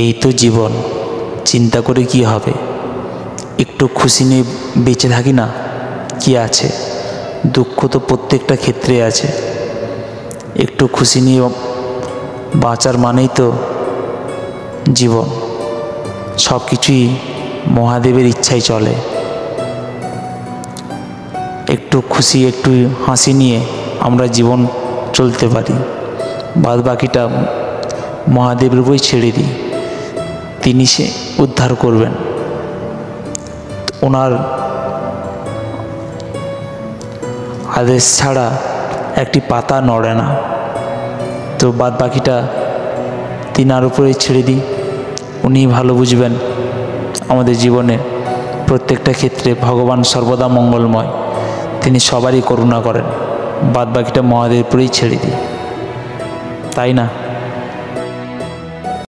এই তো জীবন, চিন্তা করে কি হবে? একটু খুশি নিয়ে বেঁচে থাকি না, কি আছে? দুঃখ তো প্রত্যেকটা ক্ষেত্রে আছে। একটু খুশি নিয়ে বাঁচার মানেই তো জীবন। সব কিছুই মহাদেবের ইচ্ছাই চলে। একটু খুশি, একটু হাসি নিয়ে আমরা জীবন চলতে পারি। বাদ বাকিটা মহাদেবের উপরই ছেড়ে দিই, তিনি সে উদ্ধার করবেন। ওনার আদেশ ছাড়া একটি পাতা নড়ে না। তো বাদ বাকিটা তিনার উপরেই ছেড়ে দিই, উনি ভালো বুঝবেন। আমাদের জীবনে প্রত্যেকটা ক্ষেত্রে ভগবান সর্বদা মঙ্গলময়, তিনি সবারই করুণা করেন। বাদ বাকিটা মহাদেবের উপরেই ছেড়ে দিই, তাই না?